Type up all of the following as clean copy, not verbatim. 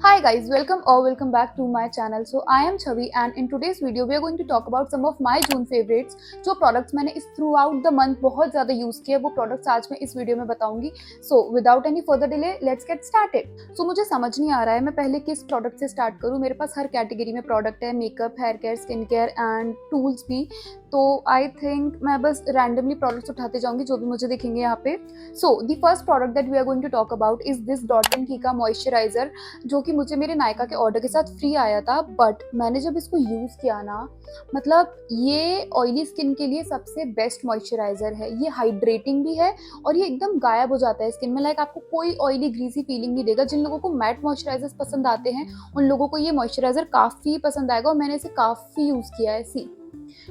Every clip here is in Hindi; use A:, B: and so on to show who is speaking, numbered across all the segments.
A: Hi guys, welcome or welcome back to my channel. So I am Chavi and in today's video we are going to talk about some of my June favorites जो products मैंने इस throughout the month बहुत ज़्यादा use किए वो products आज मैं इस वीडियो में बताऊंगी. So without any further delay, let's get started. So मुझे समझ नहीं आ रहा है मैं पहले किस product से start करूँ. मेरे पास हर कैटेगरी में product है, makeup, hair care, skin care and tools भी. तो आई थिंक मैं बस रैंडमली प्रोडक्ट्स उठाते जाऊंगी जो भी मुझे दिखेंगे यहाँ पे. So the first product that we are going to talk about is this dot and key का मॉइस्चराइजर जो कि मुझे मेरे नायका के ऑर्डर के साथ फ्री आया था. बट मैंने जब इसको यूज़ किया ना, मतलब ये ऑयली स्किन के लिए सबसे बेस्ट मॉइस्चराइजर है. ये हाइड्रेटिंग भी है और ये एकदम गायब हो जाता है स्किन में. लाइक आपको कोई ऑयली ग्रीसी फीलिंग नहीं देगा. जिन लोगों को मैट मॉइस्चराइजर्स पसंद आते हैं उन लोगों को ये मॉइस्चराइजर काफ़ी पसंद आएगा और मैंने इसे काफ़ी यूज़ किया है. सी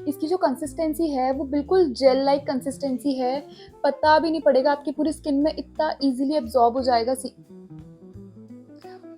A: इसकी जो कंसिस्टेंसी है वो बिल्कुल जेल लाइक कंसिस्टेंसी है. पता भी नहीं पड़ेगा, आपकी पूरी स्किन में इतना इजीली एब्जॉर्ब हो जाएगा. सी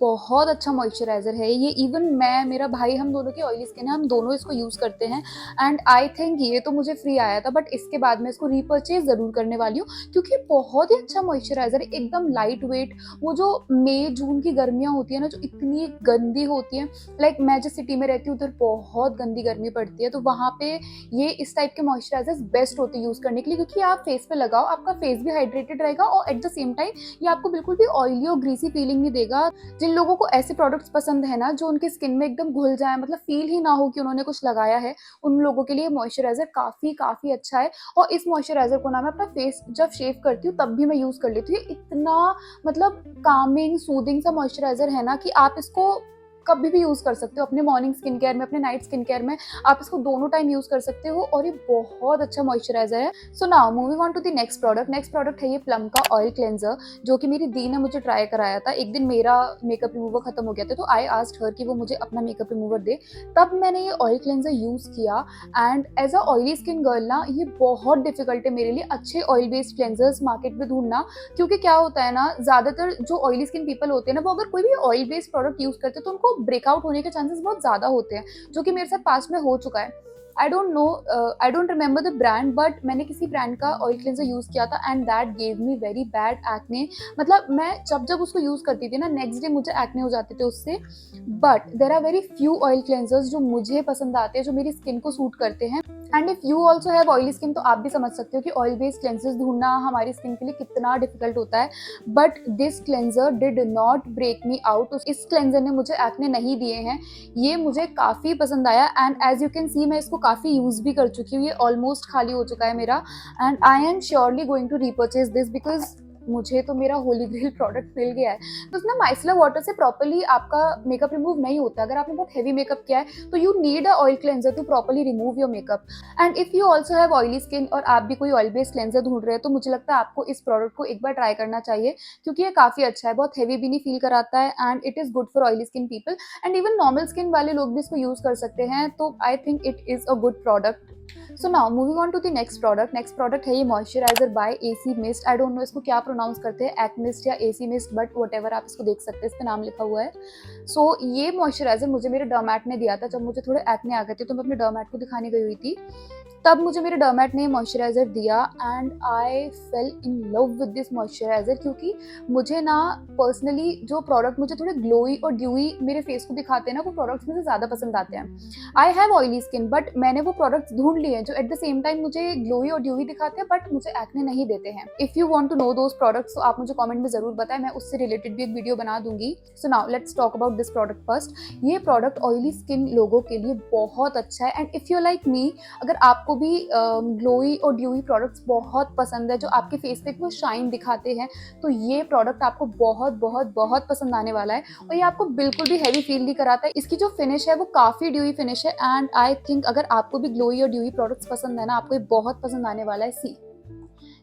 A: बहुत अच्छा मॉइस्चराइजर है ये. इवन मैं, मेरा भाई, हम दोनों की ऑयली स्किन है, हम दोनों इसको यूज़ करते हैं. एंड आई थिंक ये तो मुझे फ्री आया था बट इसके बाद मैं इसको रीपर्चेज ज़रूर करने वाली हूँ क्योंकि बहुत ही अच्छा मॉइस्चराइजर है. एकदम लाइट वेट. वो जो मई जून की गर्मियाँ होती है ना जो इतनी गंदी होती हैं, लाइक मैं जिस सिटी में रहती हूँ उधर बहुत गंदी गर्मी पड़ती है, तो वहाँ पे ये इस टाइप के मॉइस्चराइजर्स बेस्ट होते हैं यूज़ करने के लिए क्योंकि आप फेस पे लगाओ, आपका फेस भी हाइड्रेटेड रहेगा और एट द सेम टाइम ये आपको बिल्कुल भी ऑयली और ग्रीसी फीलिंग नहीं देगा. जिन लोगों को ऐसे प्रोडक्ट्स पसंद है ना जो उनकी स्किन में एकदम घुल जाए, मतलब फील ही ना हो कि उन्होंने कुछ लगाया है, उन लोगों के लिए मॉइस्चराइजर काफ़ी अच्छा है. और इस मॉइस्चराइजर को ना मैं अपना फेस जब शेव करती हूँ तब भी मैं यूज़ कर लेती हूँ. इतना मतलब कामिंग सूदिंग सा मॉइस्चराइजर है ना कि आप इसको कभी भी यूज़ कर सकते हो. अपने मॉर्निंग स्किन केयर में, अपने नाइट स्किन केयर में आप इसको दोनों टाइम यूज़ कर सकते हो और ये बहुत अच्छा मॉइस्चराइजर है. So now moving on to the next product. Next product है ये प्लम का ऑयल क्लेंजर जो कि मेरी दी ने मुझे ट्राई कराया था. एक दिन मेरा मेकअप रिमूवर खत्म हो गया था तो आई आस्क्ड हर कि वो मुझे अपना मेकअप रिमूवर दे. तब मैंने ये ऑयल क्लेंजर यूज़ किया and as a oily skin girl ना ये बहुत डिफिकल्ट है मेरे लिए अच्छे ऑयल बेस्ड क्लेंजर्स मार्केट में ढूंढना. क्योंकि क्या होता है ना, ज़्यादातर जो ऑयली स्किन पीपल होते हैं ना वो अगर कोई भी ऑयल बेस्ड प्रोडक्ट यूज़ करते हैं तो उनको ब्रेकआउट होने के चांसेस बहुत ज़्यादा होते हैं, जो कि मेरे साथ पास्ट में हो चुका है. आई don't no, I don't remember the brand but मैंने किसी ब्रांड का ऑयल क्लेंजर यूज़ किया था and that gave me very bad acne. मतलब मैं जब उसको यूज़ करती थी ना नेक्स्ट डे मुझे एक्ने हो जाते थे उससे. But there are very few oil cleansers जो मुझे पसंद आते हैं, जो मेरी स्किन को सूट करते हैं. And if you also have oily skin तो आप भी समझ सकते हो कि ऑयल बेस्ड क्लेंजर्स ढूंढना हमारी स्किन के लिए कितना डिफिकल्ट होता है. But this cleanser did not break me out. इस क्लेंजर ने मुझे एक्ने नहीं दिए हैं. ये मुझे काफ़ी पसंद आया and as you can see मैं इसको काफ़ी यूज़ भी कर चुकी हूँ. ये ऑलमोस्ट खाली हो चुका है मेरा and I am surely going to repurchase this because मुझे तो मेरा होली ग्रेल प्रोडक्ट मिल गया है. तो उसमें माइसलर वाटर से प्रॉपर्ली आपका मेकअप रिमूव नहीं होता. अगर आपने बहुत हैवी मेकअप किया है तो you need a oil cleanser to properly remove your makeup. And if you also have oily skin और आप भी कोई ऑयल बेस्ड क्लेंजर ढूंढ रहे हैं तो मुझे लगता है आपको इस प्रोडक्ट को एक बार ट्राई करना चाहिए क्योंकि ये काफ़ी अच्छा है. बहुत हैवी भी नहीं फील कराता है and it is good for oily skin people and even normal skin वाले लोग भी इसको यूज़ कर सकते हैं. तो I think it is a good product. So now moving on to the next product. Next product है ये moisturiser by AC mist. I don't know इसको क्या प्रोनाउंस करते हैं, एक् मिस्ट या AC mist, but whatever आप इसको देख सकते हैं, इस पे नाम लिखा हुआ है. सो ये मॉइस्चराइजर मुझे मेरे डर्मैट ने दिया था जब मुझे थोड़े एक्ने आ गए थे तो मैं अपने डर्मैट को दिखाने गई हुई थी. तब मुझे मेरे डर्मैट ने मॉइस्चराइज़र दिया and I fell in love with this moisturiser क्योंकि मुझे ना पर्सनली जो प्रोडक्ट मुझे थोड़े ग्लोई और ड्यूई मेरे फेस को दिखाते हैं ना वो प्रोडक्ट्स मुझे ज़्यादा पसंद आते हैं. I have oily skin but मैंने वो प्रोडक्ट्स ढूंढ लिए हैं जो एट द सेम टाइम मुझे ग्लोई और ड्यूई दिखाते हैं बट मुझे एक्ने नहीं देते हैं. If you want to know those products तो आप मुझे कमेंट में ज़रूर बताएं, मैं उससे रिलेटेड भी एक वीडियो बना दूंगी. सो now let's talk about this product first. ये प्रोडक्ट ऑयली स्किन लोगों के लिए बहुत अच्छा है and if you like me, अगर आपको भी ग्लोई और ड्यूई प्रोडक्ट्स बहुत पसंद है जो आपके फेस पे वो शाइन दिखाते हैं तो ये प्रोडक्ट आपको बहुत पसंद आने वाला है. और ये आपको बिल्कुल भी हैवी फील नहीं कराता है. इसकी जो फिनिश है वो काफ़ी ड्यूई फिनिश है एंड आई थिंक अगर आपको भी ग्लोई और ड्यूई प्रोडक्ट्स पसंद है ना आपको ये बहुत पसंद आने वाला है. सी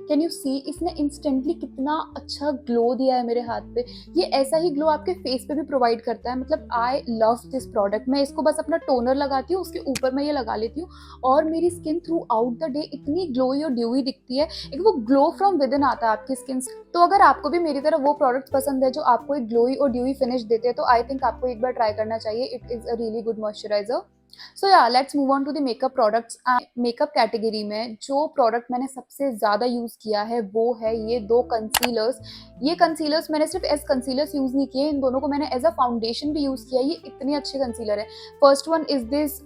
A: कैन यू सी इसने इंस्टेंटली कितना अच्छा ग्लो दिया है मेरे हाथ पे. ये ऐसा ही ग्लो आपके फेस पे भी प्रोवाइड करता है. मतलब आई लव दिस प्रोडक्ट. मैं इसको बस अपना टोनर लगाती हूँ, उसके ऊपर मैं ये लगा लेती हूँ और मेरी skin through out the day इतनी ग्लोई और ड्यूई दिखती है. एक वो ग्लो फ्रॉम विद इन आता है आपकी स्किन से. तो अगर आपको भी मेरी तरह वो प्रोडक्ट्स पसंद है जो आपको एक ग्लोई और ड्यूई फिनिश देते हैं तो आई थिंक आपको एक बार ट्राई करना चाहिए. It is a really good moisturiser. So yeah let's move on to the makeup products. Makeup category में जो प्रोडक्ट मैंने सबसे ज़्यादा यूज़ किया है वो है ये 2 कंसीलर्स। ये कंसीलर्स मैंने सिर्फ एज कंसीलर्स यूज़ नहीं किए, इन दोनों को मैंने एज अ फाउंडेशन भी यूज़ किया है। ये इतने अच्छे कंसीलर है। First one is this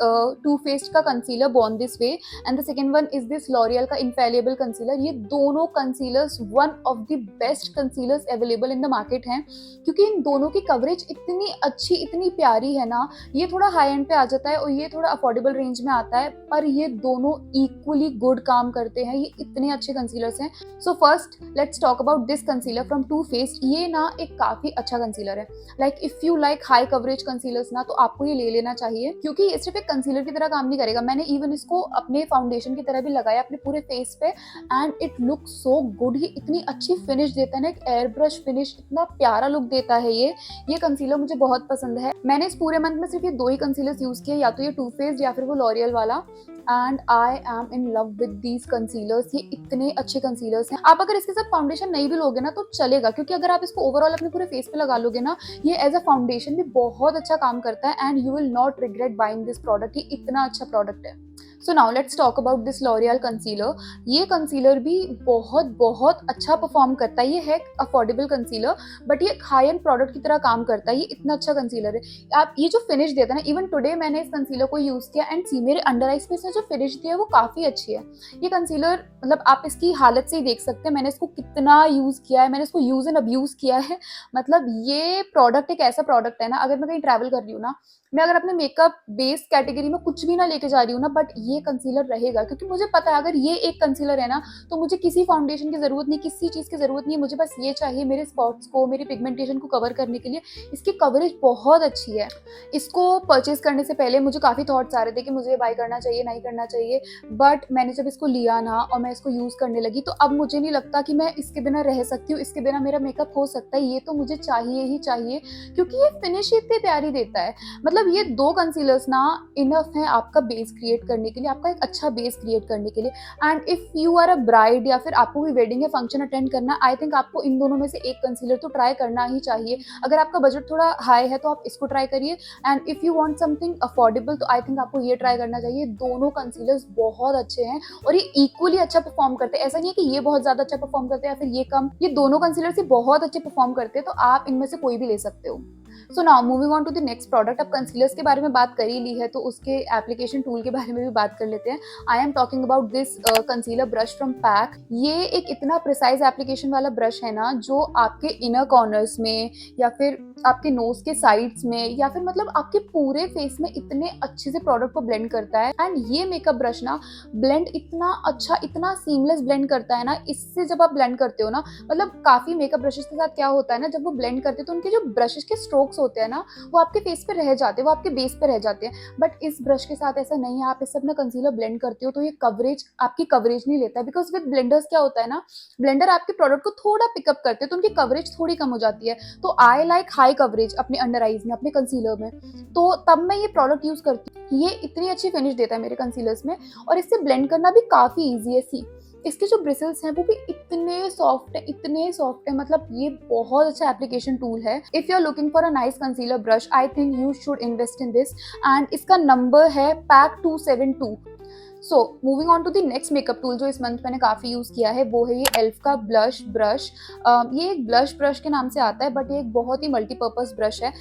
A: Too Faced का concealer born this way, and the second one is this L'Oreal का इनफेलिबल कंसीलर। ये दोनों concealers one of the best concealers available in the market हैं, क्योंकि इन दोनों की कवरेज इतनी अच्छी, इतनी प्यारी है ना। ये थोड़ा हाई एंड पे आ जाता है और ये थोड़ा अफोर्डेबल रेंज में आता है, पर ये दोनों इक्वली गुड काम करते हैं। ये इतने अच्छे कंसीलर्स हैं। So first let's talk about this concealer from Too Faced. ये ना एक काफ़ी अच्छा कंसीलर है। Like if you like high coverage concealers ना, तो आपको ये ले लेना चाहिए, क्योंकि ये सिर्फ एक कंसीलर की तरह काम नहीं करेगा। मैंने इवन इसको अपने फाउंडेशन की तरह भी लगाया अपने पूरे फेस पे, and it look so good. ये इतनी अच्छी फिनिश देता है ना, एक एयर ब्रश फिनिश, इतना प्यारा लुक देता है ये कंसीलर मुझे बहुत पसंद है। मैंने इस पूरे मंथ में सिर्फ ये 2 ही कंसीलर्स यूज़ किए, या तो ये टू फेस्ड या फिर वो लॉरियल वाला, and I am in love with these concealers. ये इतने अच्छे कंसीलर्स हैं। आप अगर इसके साथ फाउंडेशन नहीं भी लोगे ना तो चलेगा, क्योंकि अगर आप इसको ओवरऑल अपने पूरे फेस पे लगा लोगे ना, ये एज अ फाउंडेशन भी बहुत अच्छा काम करता है, and you will not regret buying this product. ये इतना अच्छा प्रोडक्ट है। So now let's talk about this L'Oréal concealer. ये कंसीलर भी बहुत बहुत अच्छा परफॉर्म करता है। ये है अफोर्डेबल कंसीलर, बट ये हाई एंड प्रोडक्ट की तरह काम करता है। ये इतना अच्छा कंसीलर है। आप ये जो फिनिश देता है ना, इवन टुडे मैंने इस कंसीलर को यूज़ किया, एंड सी मेरे अंडर आइज पे इसने जो फिनिश दिया है वो काफ़ी अच्छी है। ये कंसीलर मतलब आप इसकी हालत से ही देख सकते हैं मैंने इसको कितना यूज़ किया है। मैंने इसको यूज़ एंड अब्यूज़ किया है। मतलब ये प्रोडक्ट एक ऐसा प्रोडक्ट है ना, अगर मैं कहीं ट्रैवल कर रही हूँ ना, मैं अगर अपने मेकअप बेस कैटेगरी में कुछ भी ना लेके जा रही हूँ ना, बट ये कंसीलर रहेगा, क्योंकि मुझे पता है अगर ये एक कंसीलर है ना, तो मुझे किसी फाउंडेशन की ज़रूरत नहीं, किसी चीज़ की ज़रूरत नहीं है। मुझे बस ये चाहिए मेरे स्पॉट्स को, मेरी पिगमेंटेशन को कवर करने के लिए। इसकी कवरेज बहुत अच्छी है। इसको परचेज़ करने से पहले मुझे काफ़ी थॉट्स आ रहे थे कि मुझे ये बाय करना चाहिए, नहीं करना चाहिए, बट मैंने जब इसको लिया ना और मैं इसको यूज़ करने लगी, तो अब मुझे नहीं लगता कि मैं इसके बिना रह सकती हूँ, इसके बिना मेरा मेकअप हो सकता है। ये तो मुझे चाहिए ही चाहिए, क्योंकि ये फिनिश इतनी प्यारी देता है। मतलब ये 2 कंसीलर्स ना इनफ हैं आपका बेस क्रिएट करने के लिए, आपका एक अच्छा बेस क्रिएट करने के लिए। And if you are a bride या फिर आपको कोई वेडिंग या फंक्शन अटेंड करना, आई थिंक आपको इन दोनों में से एक कंसीलर तो ट्राई करना ही चाहिए। अगर आपका बजट थोड़ा हाई है तो आप इसको ट्राई करिए, and if you want something affordable तो आई थिंक आपको ये ट्राई करना चाहिए। दोनों कंसीलर्स बहुत अच्छे हैं और ये इक्वली अच्छा परफॉर्म करते हैं। ऐसा नहीं है कि ये बहुत ज़्यादा अच्छा परफॉर्म करते हैं या फिर ये कम। ये दोनों कंसीलर्स ही बहुत अच्छे परफॉर्म करते हैं, तो आप इनमें से कोई भी ले सकते हो। So now moving on to the next product. अब कंसीलर्स के बारे में बात कर ही ली है, तो उसके एप्लीकेशन टूल के बारे में भी बात कर लेते हैं। आई am talking about this concealer brush from pack. ये एक इतना प्रिसाइज एप्लीकेशन वाला ब्रश है ना, जो आपके इनर कॉर्नर्स में या फिर आपके नोज के साइड्स में या फिर मतलब आपके पूरे फेस में इतने अच्छे से प्रोडक्ट को ब्लेंड करता है। एंड ये मेकअप ब्रश ना ब्लेंड इतना अच्छा, इतना सीमलेस ब्लेंड करता है ना। इससे जब आप ब्लेंड करते हो ना, मतलब काफ़ी मेकअप ब्रशेस के साथ क्या होता है ना, जब वो ब्लेंड करते हैं तो उनके जो ब्रशेस के स्ट्रोक्स होते हैं ना, वो आपके फेस पे रह जाते हैं, वो आपके बेस पे रह जाते हैं। बट इस ब्रश के साथ ऐसा नहीं है। आप इससे अपना कंसीलर ब्लेंड करते हो तो ये कवरेज आपकी कवरेज नहीं लेता है, बिकॉज विद ब्लेंडर्स क्या होता है ना, ब्लेंडर आपके प्रोडक्ट को थोड़ा पिकअप करते हैं तो उनकी कवरेज थोड़ी कम हो जाती है। तो आई लाइक हाई कवरेज अपने अंडर आईज में, अपने कंसीलर में, तो तब मैं ये प्रोडक्ट यूज करती हूँ। ये इतनी अच्छी फिनिश देता है मेरे कंसीलर्स में, और इससे ब्लेंड करना भी काफ़ी ईजी है। सी इसके जो ब्रिसल्स हैं वो भी इतने सॉफ्ट है, इतने सॉफ्ट है। मतलब ये बहुत अच्छा एप्लीकेशन टूल है। If you are looking for a nice concealer brush, I think you should invest in this, and इसका नंबर है PAC 272। So moving on to the next makeup tool जो इस मंथ मैंने काफ़ी यूज़ किया है, वो है ये एल्फ का ब्लश ब्रश। ये एक ब्लश ब्रश के नाम से आता है, बट ये एक बहुत ही मल्टीपर्पज़ ब्रश है।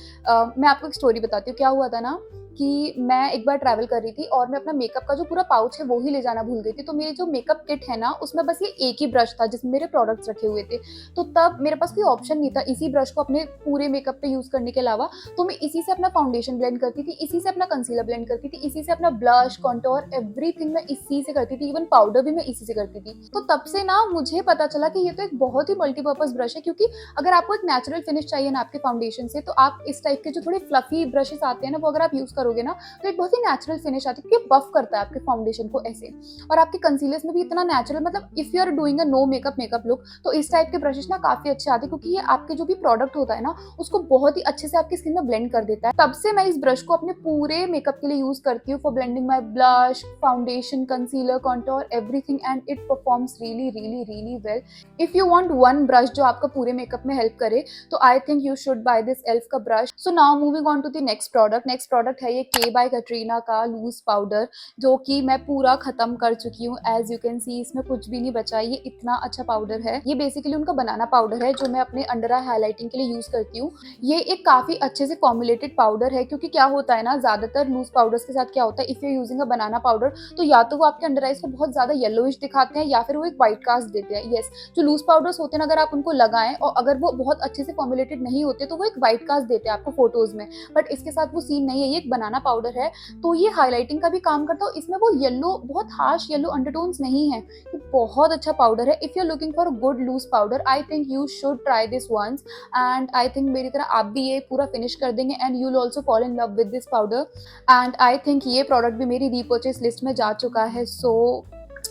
A: मैं आपको एक स्टोरी बताती हूँ। क्या हुआ था ना कि मैं एक बार ट्रैवल कर रही थी और मैं अपना मेकअप का जो पूरा पाउच है वो ही ले जाना भूल गई थी। तो मेरी जो मेकअप किट है ना, उसमें बस ये एक ही ब्रश था जिसमें मेरे प्रोडक्ट्स रखे हुए थे। तो तब मेरे पास कोई ऑप्शन नहीं था इसी ब्रश को अपने पूरे मेकअप पे यूज़ करने के अलावा। तो मैं इसी से अपना फाउंडेशन ब्लेंड करती थी, इसी से अपना कंसीलर ब्लेंड करती थी, इसी से अपना ब्लश कॉन्टोर एवरीथिंग मैं इसी से करती थी, इवन पाउडर भी मैं इसी से करती थी। तो तब से ना मुझे पता चला कि ये तो एक बहुत ही मल्टीपर्पज़ ब्रश है, क्योंकि अगर आपको एक नेचुरल फिनिश चाहिए ना आपके फाउंडेशन से, तो आप इस टाइप के जो थोड़े फ्लफी ब्रशेस आते हैं ना, वो अगर आप यूज़ करोगे ना, तो एक बहुत ही नेचुरल फिनिश आती है, क्योंकि बफ करता है आपके फाउंडेशन को ऐसे। और आपके कंसीलर्स में भी इतना नेचुरल, मतलब if you are doing a no makeup look, तो इस टाइप के ब्रशेस ना काफ़ी अच्छे आते हैं, क्योंकि ये आपके जो भी प्रोडक्ट होता है ना, उसको बहुत ही अच्छे से आपकी स्किन में ब्लेंड कर देता है। तब से मैं इस ब्रश को अपने पूरे मेकअप के लिए यूज़ करती हूँ, for blending my blush, foundation, concealer, contour, everything, and it performs really really really well. If you want one brush जो आपका पूरे मेकअप में हेल्प करे, तो I think you should buy this elf का brush. So now moving on to the next product. Next product है ये के बाय कैटरीना का लूज़ पाउडर, जो कि मैं पूरा ख़त्म कर चुकी हूँ। एज़ यू कैन सी इसमें कुछ भी नहीं बचा, ये इतना अच्छा पाउडर है। ये बेसिकली उनका बनाना पाउडर है जो मैं अपने अंडर आई हाइलाइटिंग के लिए यूज़ करती हूँ। ये एक काफ़ी अच्छे से फॉर्मुलेटेड पाउडर है, क्योंकि क्या होता है ना, ज़्यादातर लूज़ पाउडर्स के साथ क्या होता है, if you are using a banana powder, तो या तो वो आपके अंडर आइज़ को बहुत ज़्यादा येलोइश दिखाते हैं या फिर वो एक व्हाइट कास्ट देते हैं। येस, जो लूज़ पाउडर्स होते हैं ना, अगर आप उनको लगाएँ और अगर वो बहुत अच्छे से फॉर्मुलेटेड नहीं होते तो वो एक व्हाइट कास्ट देते हैं आपको फोटोज़ में। बट इसके साथ वो सीन नहीं है, ये एक बनाना पाउडर है, तो ये हाइलाइटिंग का भी काम करता है। इसमें वो येलो, बहुत हार्श येलो अंडरटोन्स नहीं है। ये बहुत अच्छा पाउडर है। If you are looking for a good loose powder, I think you should try this once. And I think मेरी तरह आप भी ये पूरा फिनिश कर देंगे and you will also fall in love with this powder. And I think ये प्रोडक्ट भी मेरी रीपर्चेज लिस्ट में जा चुका है। सो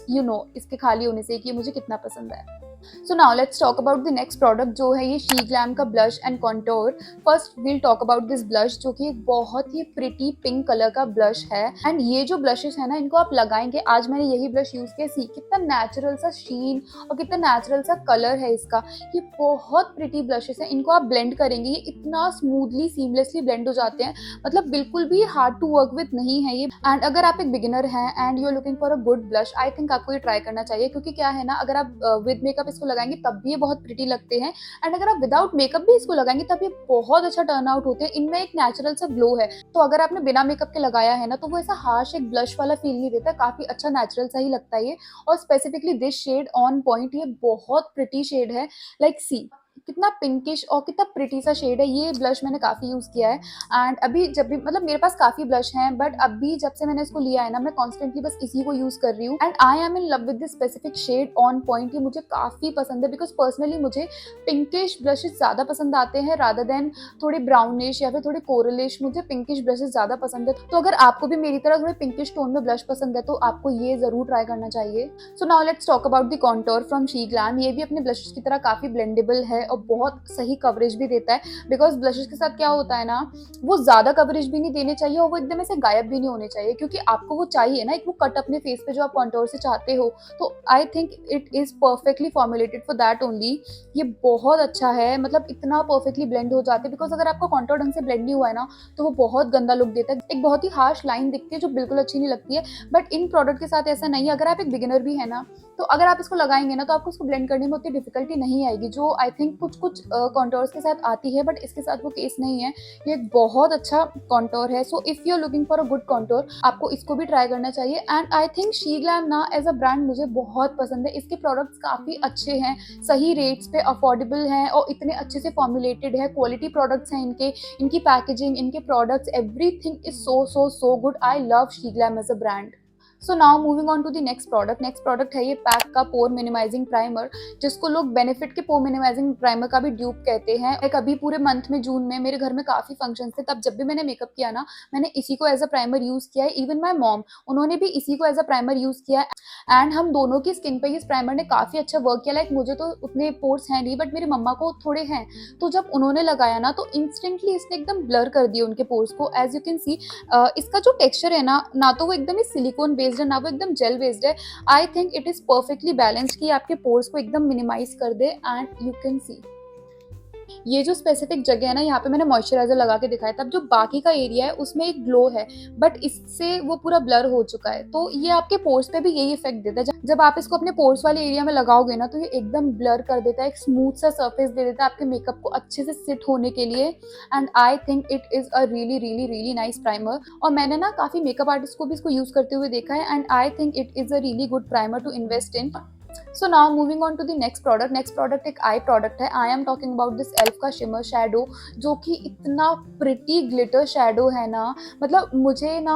A: यू नो इसके खाली होने से कि ये मुझे कितना पसंद है। So now let's talk about the next product, जो है ये शी ग्लैम का blush and contour. First we'll talk about this blush, जो कि एक बहुत ही प्रिटी पिंक कलर का ब्लश है। एंड ये जो ब्लशेस है ना, इनको आप लगाएंगे, आज मैंने यही ब्लश यूज़ किया, सी कितना नेचुरल सा शीन और कितना नेचुरल सा कलर है इसका। ये बहुत प्रिटी ब्लशेस हैं, इनको आप ब्लेंड करेंगे, ये इतना स्मूथली सीमलेसली ब्लेंड हो जाते हैं, मतलब बिल्कुल भी हार्ड टू वर्क विद नहीं है ये। एंड अगर आप एक बिगिनर हैं and you are looking for a good blush, I think आपको ये ट्राई करना चाहिए, क्योंकि क्या है ना, अगर आप विद मेकअप इसको लगाएंगे तब भी ये बहुत प्रिटी लगते हैं, एंड अगर आप विदाउट मेकअप भी इसको लगाएंगे तब ये बहुत अच्छा टर्न आउट होते हैं। इनमें एक नेचुरल सा ग्लो है, तो अगर आपने बिना मेकअप के लगाया है ना, तो वो ऐसा हार्श एक ब्लश वाला फील नहीं देता, काफी अच्छा नेचुरल सा ही लगता है ये। और specifically this shade on point, ये बहुत प्रिटी शेड है। लाइक सी कितना पिंकिश और कितना प्रिटी सा शेड है। ये ब्लश मैंने काफ़ी यूज़ किया है, एंड अभी जब भी, मतलब मेरे पास काफ़ी ब्लश हैं, बट अभी जब से मैंने इसको लिया है ना, मैं कॉन्स्टेंटली बस इसी को यूज़ कर रही हूँ। And I am in love with this specific shade on point. ये मुझे काफ़ी पसंद है, बिकॉज पर्सनली मुझे पिंकिश ब्लशेस ज़्यादा पसंद आते हैं रादर देन थोड़े ब्राउनिश या फिर थोड़े कोरलिश। मुझे पिंकिश ब्लशेस ज़्यादा पसंद है, तो अगर आपको भी मेरी तरह थोड़े पिंकिश टोन में ब्लश पसंद है तो आपको ये ज़रूर ट्राई करना चाहिए। सो now let's talk about the contour from she glam. ये भी अपने ब्लशेस की तरह काफ़ी ब्लेंडेबल है और बहुत सही कवरेज भी देता है, बिकॉज ब्लशेस के साथ क्या होता है ना, वो ज्यादा कवरेज भी नहीं देने चाहिए और वो एकदम ऐसे गायब भी नहीं होने चाहिए, क्योंकि आपको वो चाहिए ना एक वो कट अपने फेस पे जो आप कॉन्टोर से चाहते हो। तो I think it is perfectly formulated for that only. ये बहुत अच्छा है, मतलब इतना परफेक्टली ब्लेंड हो जाते हैं, बिकॉज अगर आपका कॉन्टोर ढंग से ब्लेंड नहीं हुआ है ना, तो वो बहुत गंदा लुक देता है, एक बहुत ही हार्श लाइन दिखती है जो बिल्कुल अच्छी नहीं लगती है। बट इन प्रोडक्ट के साथ ऐसा नहीं है। अगर आप एक बिगिनर भी है ना, तो अगर आप इसको लगाएंगे ना, तो आपको इसको ब्लेंड करने में उतनी डिफिकल्टी नहीं आएगी, जो आई थिंक कुछ कुछ कॉन्टोर्स के साथ आती है, बट इसके साथ वो केस नहीं है। ये एक बहुत अच्छा कॉन्टोर है। So if you are looking for a good contour, आपको इसको भी ट्राई करना चाहिए। And I think Sheglam ना एज अ ब्रांड मुझे बहुत पसंद है। इसके प्रोडक्ट्स काफ़ी अच्छे हैं, सही रेट्स पे अफोर्डेबल हैं और इतने अच्छे से फॉर्मुलेटेड है, क्वालिटी प्रोडक्ट्स हैं इनके, इनकी पैकेजिंग, इनके products, everything is so so so good. I love Sheglam as a brand. So now moving on to the next product. Next product है ये पैक का पोर मिनिमाइजिंग प्राइमर, जिसको लोग बेनिफिट के पोर मिनिमाइजिंग प्राइमर का भी ड्यूप कहते हैं। एक अभी पूरे मंथ में, जून में मेरे घर में काफ़ी फंक्शंस थे, तब जब भी मैंने मेकअप किया ना, मैंने इसी को एज अ प्राइमर यूज़ किया है। इवन माई मॉम, उन्होंने भी इसी को एज अ प्राइमर यूज़ किया है, एंड हम दोनों की स्किन पे इस प्राइमर ने काफ़ी अच्छा वर्क किया। लाइक मुझे तो उतने पोर्स हैं नहीं, बट मेरी मम्मा को थोड़े हैं, तो जब उन्होंने लगाया ना, तो इंस्टेंटली इसने एकदम ब्लर कर दिया उनके पोर्स को। एज यू कैन सी इसका जो टेक्सचर है ना, ना तो वो एकदम ही सिलिकॉन बेस्ड है, ना वो एकदम जेल बेस्ड है। I think it is perfectly balanced कि आपके पोर्स को एकदम मिनिमाइज कर दे। एंड यू कैन सी ये जो स्पेसिफिक जगह है ना, यहाँ पे मैंने मॉइस्चराइजर लगा के दिखाया, तब जो बाकी का एरिया है उसमें एक ग्लो है, बट इससे वो पूरा ब्लर हो चुका है। तो ये आपके पोर्स पे भी यही इफेक्ट देता है। जब आप इसको अपने पोर्स वाले एरिया में लगाओगे ना, तो ये एकदम ब्लर कर देता है, एक स्मूथ सा सरफेस दे देता है आपके मेकअप को अच्छे से सिट होने के लिए। And I think it is a really really really nice primer, और मैंने ना काफी मेकअप आर्टिस्ट को भी इसको यूज करते हुए देखा है, and I think it is a really good primer to invest in. So now moving on to the next product. Next product एक आई प्रोडक्ट है। I am talking about this elf का शिमर शैडो, जो कि इतना प्रिटी ग्लिटर शैडो है ना, मतलब मुझे ना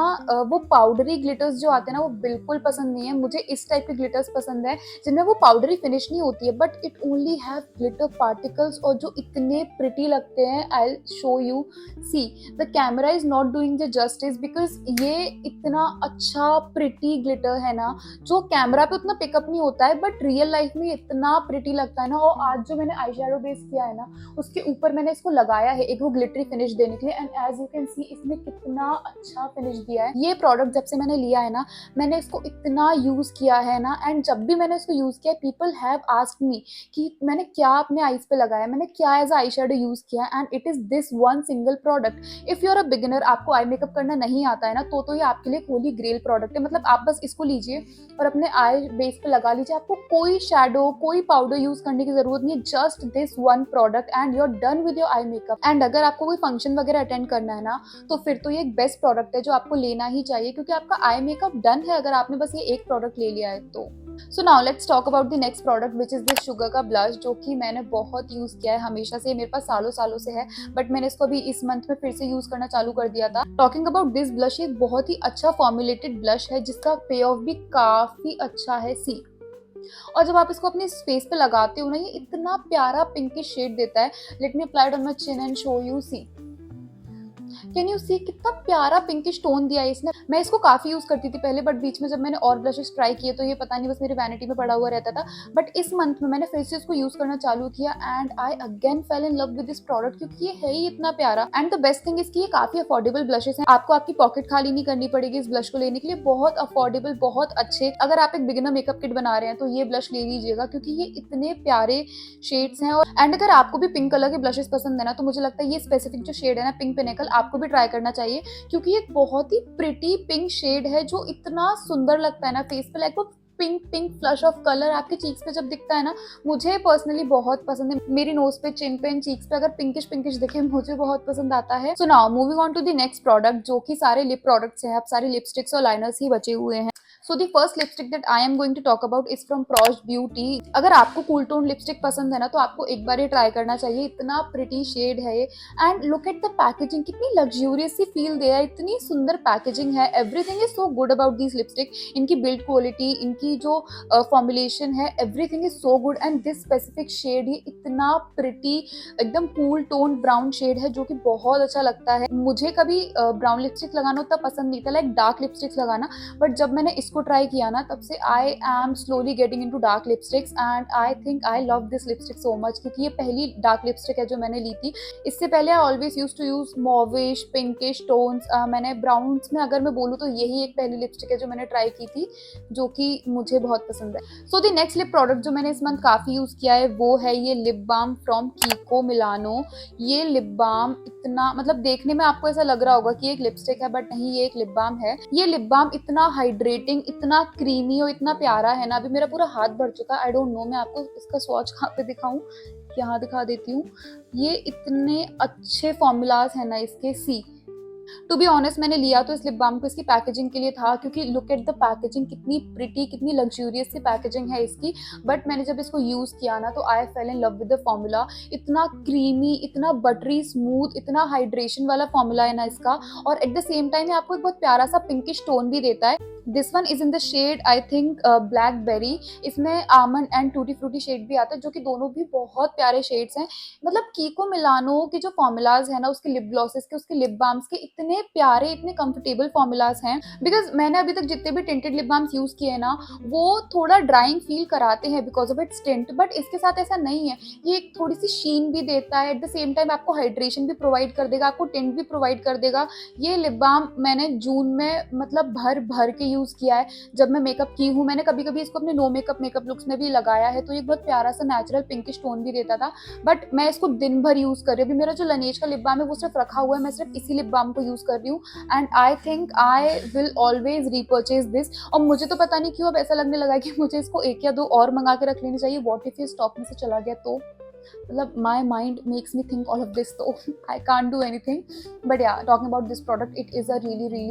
A: वो पाउडरी ग्लिटर्स जो आते हैं ना, वो बिल्कुल पसंद नहीं है। मुझे इस टाइप के ग्लिटर्स पसंद है जिनमें वो पाउडरी फिनिश नहीं होती है, but it only have glitter particles, और जो इतने प्रिटी लगते हैं। I show you, see the camera is not doing the justice, because ये इतना अच्छा प्रिटी ग्लिटर है ना, जो कैमरा पे उतना पिकअप नहीं होता है, बट बट रियल लाइफ में इतना प्रिटी लगता है ना। और आज जो मैंने आई शेडो बेस किया है ना, उसके ऊपर मैंने इसको लगाया है एक वो ग्लिटरी फिनिश देने के लिए, and as you can see इसने कितना अच्छा फिनिश दिया है। ये प्रोडक्ट जब से मैंने लिया है ना, मैंने इसको इतना यूज किया है ना, एंड जब भी मैंने इसको यूज किया, पीपल हैव आस्क्ड मी कि मैंने क्या अपने आईज पे लगाया, मैंने क्या एज आई शेडो यूज किया, and it is this one single product. If you are a beginner, आपको आई मेकअप करना नहीं आता है ना, तो ये आपके लिए होली ग्रेल प्रोडक्ट है। मतलब आप बस इसको लीजिए और अपने आई बेस पे लगा लीजिए, आपको कोई शेडो कोई पाउडर यूज करने की जरूरत नहीं है, just this one product and you are done with your eye makeup. And अगर आपको कोई फंक्शन वगैरह अटेंड करना है ना, तो फिर तो ये एक बेस्ट प्रोडक्ट है जो आपको लेना ही चाहिए, क्योंकि आपका आई मेकअप डन है अगर आपने बस ये एक प्रोडक्ट ले लिया है तो। सो now let's talk about the next product which is this sugar का ब्लश, जो कि मैंने बहुत यूज किया है हमेशा से, मेरे पास सालों सालों से है, बट मैंने इसको अभी इस मंथ में फिर से यूज करना चालू कर दिया था। टॉकिंग अबाउट दिस ब्लश, ये बहुत ही अच्छा फॉर्मुलेटेड ब्लश है जिसका पे ऑफ भी काफी अच्छा है। सी, और जब आप इसको अपने फेस पे लगाते हो ना, ये इतना प्यारा पिंकिश शेड देता है। Let me apply it on my chin and show you. See, can you see कितना प्यारा पिंकिश टोन दिया है इसने। मैं इसको काफी यूज करती थी पहले, बट बीच में जब मैंने और ब्लशेस ट्राई किए तो ये पता नहीं बस मेरी वैनिटी में पड़ा हुआ रहता था। बट इस मंथ में मैंने फिर से इसको यूज करना चालू किया and I again fail in love with this product, क्योंकि ये है ही इतना प्यारा। एंड द बेस्ट थिंग इसकी ये काफी अफोर्डेबल ब्लशेस हैं, आपको आपकी पॉकेट खाली नहीं करनी पड़ेगी इस ब्लश को लेने के लिए। बहुत अफोर्डेबल, बहुत अच्छे। अगर आप एक बिगिनर मेकअप किट बना रहे हैं तो ये ब्लश ले लीजिएगा, क्योंकि ये इतने प्यारे शेड्स हैं। और एंड अगर आपको भी पिंक कलर के ब्लशेस पसंद है ना, तो मुझे लगता है ये स्पेसिफिक जो शेड है ना, पिंक पिनेकल, आपको भी ट्राई करना चाहिए, क्योंकि ये बहुत ही प्रिटी पिंक शेड है जो इतना सुंदर लगता है ना फेस पे। लाइक वो pink pink flush of colour आपके चीक्स पे जब दिखता है ना, मुझे पर्सनली बहुत पसंद है। मेरी नोज पे, चिन पे, चीक्स पे अगर पिंकिश पिंकिश दिखे, मुझे बहुत पसंद आता है। So now moving on to the next product, जो कि सारे लिप प्रोडक्ट्स हैं, अब सारे लिपस्टिक्स और लाइनर्स ही बचे हुए हैं। So the first lipstick that I am going to talk about is from Praush beauty. अगर आपको कूल टोन लिपस्टिक पसंद है ना, तो आपको एक बार ये ट्राई करना चाहिए। इतना प्रिटी शेड है ये, and look at the packaging, कितनी लग्जूरियस सी फील दे है, इतनी सुंदर पैकेजिंग है। Everything is so good about this lipstick, इनकी बिल्ड क्वालिटी, इनकी जो फॉर्मुलेशन है, everything is so good. And this specific shade, ये इतना प्रिटी एकदम कूल टोन ब्राउन शेड है, जो कि बहुत अच्छा लगता है। मुझे कभी ब्राउन लिपस्टिक लगाना उतना पसंद नहीं था, लाइक डार्क लिपस्टिक्स लगाना, बट जब मैंने इसको ट्राई किया ना, तब से I am slowly getting into dark lipsticks and I think I love this lipstick so much, क्योंकि ये पहली डार्क लिपस्टिक है जो मैंने ली थी। इससे पहले I always used to use mauvish pinkish tones. मैंने ब्राउन्स में अगर मैं बोलूँ तो यही एक पहली लिपस्टिक है जो मैंने ट्राई की थी, जो कि मुझे बहुत पसंद है। So the next lip product जो मैंने इस मंथ काफी यूज किया है, वो है ये lip balm from Kiko Milano. ये लिप बाम इतना, मतलब देखने में आपको ऐसा लग रहा होगा कि एक लिपस्टिक है, बट नहीं, ये एक लिप बाम है। ये लिप बाम इतना हाइड्रेटिंग, इतना क्रीमी और इतना प्यारा है ना, अभी मेरा पूरा हाथ भर चुका है। आई डोंट नो मैं आपको इसका स्वॉच कहाँ पे दिखाऊं, यहाँ दिखा देती हूँ। ये इतने अच्छे फॉर्मूलाज है ना इसके। सी, टू बी ऑनेस्ट, मैंने लिया तो इस लिप बाम को इसकी पैकेजिंग के लिए था, क्योंकि लुक एट द पैकेजिंग, कितनी प्रिटी, कितनी लग्जूरियस सी पैकेजिंग है इसकी। बट मैंने जब इसको यूज किया ना, तो I fell in love with the formula. इतना क्रीमी, इतना बटरी स्मूथ, इतना हाइड्रेशन वाला फॉर्मूला है ना इसका, और एट द सेम टाइम आपको एक बहुत प्यारा सा पिंकिश टोन भी देता है। This one is in the shade I think blackberry. इसमें almond and tutti frutti shade भी आता है, जो कि दोनों भी बहुत प्यारे शेड्स हैं। मतलब कीको मिलानो के जो फॉर्मूलाज है ना, उसके लिप ग्लॉसेस के, उसके लिप बाम्स के, इतने प्यारे, इतने कंफर्टेबल फॉर्मूलाज हैं। बिकॉज मैंने अभी तक जितने भी टिंटेड लिप बाम्स यूज किए हैं ना, वो थोड़ा ड्राइंग फील कराते हैं because of its tint, but इसके साथ ऐसा नहीं है। ये एक थोड़ी सी शीन भी देता है, एट द सेम टाइम आपको हाइड्रेशन भी प्रोवाइड कर देगा, आपको टिंट भी प्रोवाइड कर देगा। ये लिप बाम मैंने जून में मतलब भर भर के यूज किया है जब मैं मेकअप की हूँ। मैंने कभी कभी इसको अपने नो मेकअप लुक्स में भी लगाया है, तो ये बहुत प्यारा सा नेचुरल पिंकिश टोन भी देता था। बट मैं इसको दिन भर यूज कर रही हूँ। अभी मेरा जो Laneige का लिप बाम है वो सिर्फ रखा हुआ है, मैं सिर्फ इसी लिप बाम को यूज कर रही हूँ, and I think I will always repurchase this. और मुझे तो पता नहीं क्यों अब ऐसा लगने लगा है कि मुझे इसको एक या दो और मंगा के रख लेनी चाहिए। व्हाट इफ ये स्टॉक में से चला गया तो, मतलब my mind makes me think all of this, तो I can't do anything. But yeah, talking about this product, it is a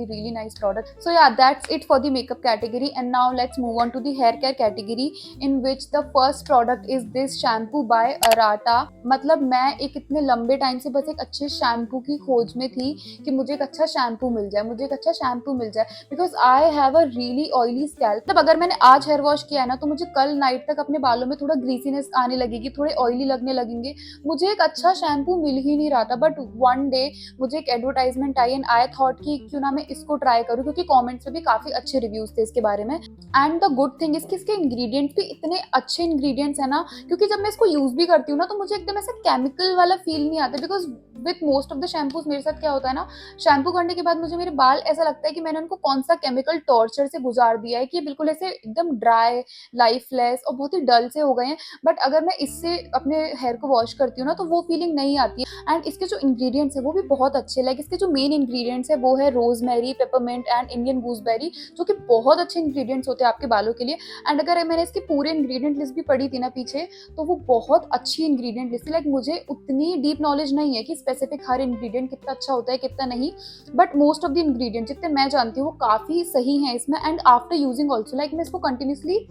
A: really nice product. So yeah, that's it for the makeup category, and now let's move on to the hair care category, in which the first product is this shampoo by Arata. मतलब मैं एक इतने लंबे टाइम से बस एक अच्छे शैम्पू की खोज में थी कि मुझे एक अच्छा शैम्पू मिल जाए, because I have a really oily scalp. तब अगर मैंने आज हेयर वॉश किया है ना, तो मुझे कल नाइट तक अपने बालों में थोड़ा ग्रीसीनेस आने लगेगी, थोड़े ऑयली लगने लगेंगे। मुझे एक अच्छा शैम्पू मिल ही नहीं रहा था, बट वन डे मुझे एक advertisement I and I thought कि क्यों ना मैं इसको ट्राई करूँ, क्योंकि कमेंट्स में भी काफ़ी अच्छे रिव्यूज़ थे इसके बारे में। And the good thing is कि इसके इंग्रेडिएंट्स भी इतने अच्छे इंग्रेडिएंट्स हैं ना, क्योंकि जब मैं इसको यूज़ भी करती हूँ ना, तो मुझे एकदम ऐसा केमिकल वाला फील नहीं आता, because with most of the shampoos मेरे साथ क्या होता है ना, शैम्पू करने के बाद मुझे मेरे बाल ऐसा लगता है कि मैंने उनको कौन-सा केमिकल टॉर्चर से गुज़ार दिया है, कि बिल्कुल ऐसे एकदम ड्राई, लाइफलेस और बहुत ही डल से हो गए हैं। बट अगर मैं इससे अपने हेयर को वॉश करती हूँ ना, तो वो फीलिंग नहीं आती है। एंड इसके जो इंग्रेडिएंट्स हैं वो भी बहुत अच्छे, लाइक इसके जो मेन इंग्रेडिएंट्स हैं वो है rosemary, peppermint and Indian gooseberry, जो कि बहुत अच्छे इंग्रेडिएंट्स होते हैं आपके बालों के लिए। एंड अगर मैंने इसकी पूरे इंग्रेडिएंट लिस्ट भी पढ़ी थी ना पीछे, तो वो बहुत अच्छी इंग्रेडिएंट लिस्ट थी। लाइक मुझे उतनी डीप नॉलेज नहीं है कि स्पेसिफिक हर इंग्रेडिएंट कितना अच्छा होता है कितना नहीं, but most of the ingredient जितने मैं जानती हूँ वो काफ़ी सही हैं इसमें। And after using also, like मैं इसको continuously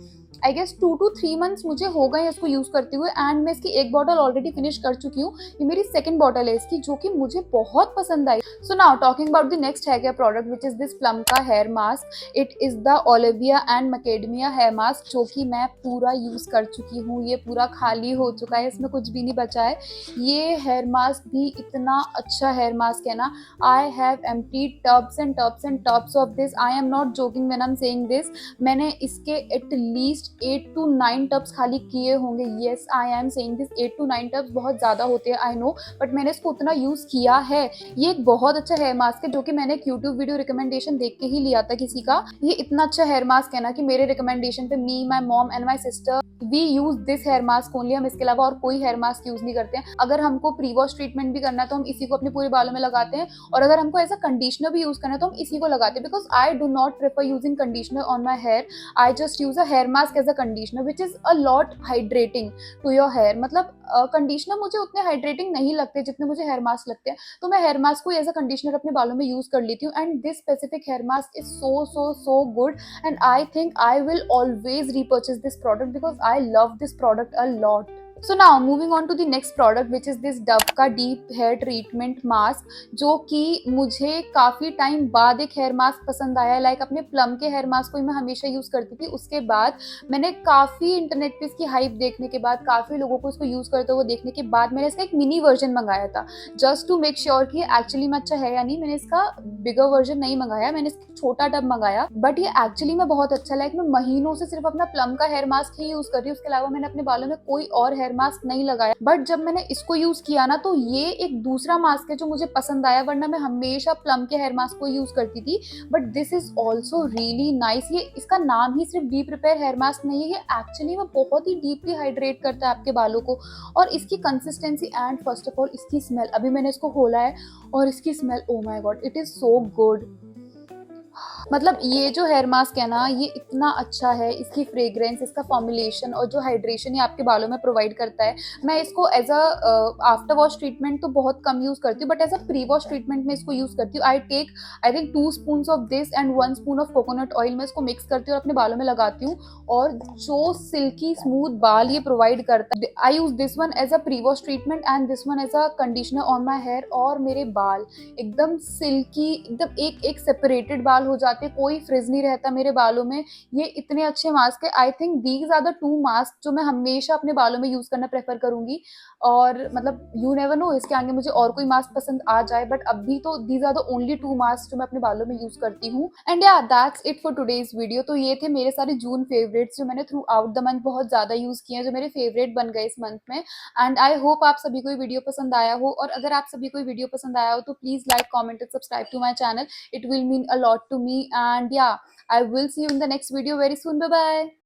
A: I guess 2 to 3 months मुझे हो गए हैं इसको यूज़ करते हुए, एंड मैं इसकी एक बॉटल ऑलरेडी फिनिश कर चुकी हूँ। ये मेरी सेकंड बॉटल है इसकी, जो कि मुझे बहुत पसंद आई। So now talking about the next hair care product, which is this Plum का hair mask. It is the olive and macadamia hair mask, जो कि मैं पूरा यूज़ कर चुकी हूँ। ये पूरा खाली हो चुका है, इसमें कुछ भी नहीं बचा है। ये हेयर मास्क भी इतना अच्छा हेयर मास्क है ना, I have emptied tubs and tubs and tubs of this. I am not joking when I am saying this. मैंने इसके एट लीस्ट 8 to 9 टब्स खाली किए होंगे। Yes, I am saying this, 8 to 9 tubs बहुत ज़्यादा होते हैं, आई नो, बट मैंने इसको उतना यूज़ किया है। ये एक बहुत अच्छा हेयर मास्क है, जो कि मैंने एक यूट्यूब वीडियो रिकमेंडेशन देख के ही लिया था किसी का। ये इतना अच्छा हेयर मास्क है ना कि मेरे रिकमेंडेशन पे me, my mom and my sister we use this hair mask only. हम इसके अलावा और कोई हेयर मास्क यूज नहीं करते हैं। अगर हमको प्री वॉश ट्रीटमेंट भी करना है तो हम इसी को अपने पूरे बालों में लगाते हैं, और अगर हमको एज अ कंडीशनर भी यूज करना है तो हम इसी को लगाते हैं, because I do not prefer using conditioner on my hair. I just use a hair mask as a conditioner which is a lot hydrating to your hair. मतलब कंडीशनर मुझे उतने हाइड्रेटिंग नहीं लगते जितने मुझे हेयर मास्क लगते हैं, तो मैं हेयर मास्क को एज अ कंडीशनर अपने बालों में यूज कर लेती हूँ। And this specific hair mask is so so so good, and I think I will always repurchase this product because I love this product a lot. So now moving on to the next product, which is this Dove का deep hair treatment mask, जो कि मुझे काफ़ी टाइम बाद एक हेयर मास्क पसंद आया। लाइक अपने प्लम के हेयर मास्क को ही मैं हमेशा यूज़ करती थी, उसके बाद मैंने काफ़ी इंटरनेट पे इसकी हाइप देखने के बाद, काफ़ी लोगों को इसको यूज़ करते हुए देखने के बाद, मैंने इसका एक मिनी वर्जन मंगाया था, जस्ट टू मेक श्योर कि एक्चुअली में अच्छा है या नहीं। मैंने इसका बिगर वर्जन नहीं मंगाया, मैंने इसका छोटा टब मंगाया, बट ये एक्चुअली में बहुत अच्छा। लाइक मैं महीनों से सिर्फ अपना प्लम का हेयर मास्क ही यूज़ कर रही हूँ, उसके अलावा मैंने अपने बालों में कोई और हेयर मास्क नहीं लगाया। बट जब मैंने इसको यूज किया ना, तो ये एक दूसरा मास्क है जो मुझे पसंद आया, वरना मैं हमेशा प्लम के हेयर मास्क को यूज करती थी। But this is also really nice. ये इसका नाम ही सिर्फ डीप रिपेयर हेयर मास्क नहीं है, ये एक्चुअली में बहुत ही डीपली हाइड्रेट करता है आपके बालों को। और इसकी consistency and first of all इसकी स्मेल, अभी मैंने इसको खोला है और इसकी smell, oh my God, it is so good. मतलब ये जो हेयर मास्क है ना, ये इतना अच्छा है, इसकी फ्रेग्रेंस, इसका फॉर्मुलेशन और जो हाइड्रेशन ये आपके बालों में प्रोवाइड करता है। मैं इसको as a after wash treatment तो बहुत कम यूज़ करती हूँ, but as a pre wash treatment में इसको यूज़ करती हूँ। I take I think 2 spoons of this and 1 spoon of coconut oil, मैं इसको मिक्स करती हूँ और अपने बालों में लगाती हूँ, और जो सिल्की स्मूथ बाल ये प्रोवाइड करता है। I use this one as a pre wash treatment and this one as a conditioner on my hair, और मेरे बाल एकदम सिल्की, एकदम एक एक सेपरेटेड बाल हो जाते, कोई फ्रिज नहीं रहता मेरे बालों में। ये इतने अच्छे मास्क है। I think these are the 2 mask जो मैं हमेशा अपने बालों में यूज करना प्रेफर करूंगी। और मतलब यू नेवर नो, इसके आगे मुझे और कोई मास्क पसंद आ जाए, बट अभी तो these are the only 2 mask जो मैं अपने बालों में यूज करती हूँ। एंड या that's it for today's video. तो ये थे मेरे सारे जून फेवरेट्स जो मैंने थ्रू आउट द मंथ बहुत ज्यादा यूज किए हैं, जो मेरे फेवरेट बन गए इस मंथ में। एंड आई होप आप सभी को वीडियो पसंद आया हो, और अगर आप सभी को वीडियो पसंद आया हो तो please like, comment and subscribe to my channel. It will mean a lot to me, and yeah, I will see you in the next video very soon. Bye bye.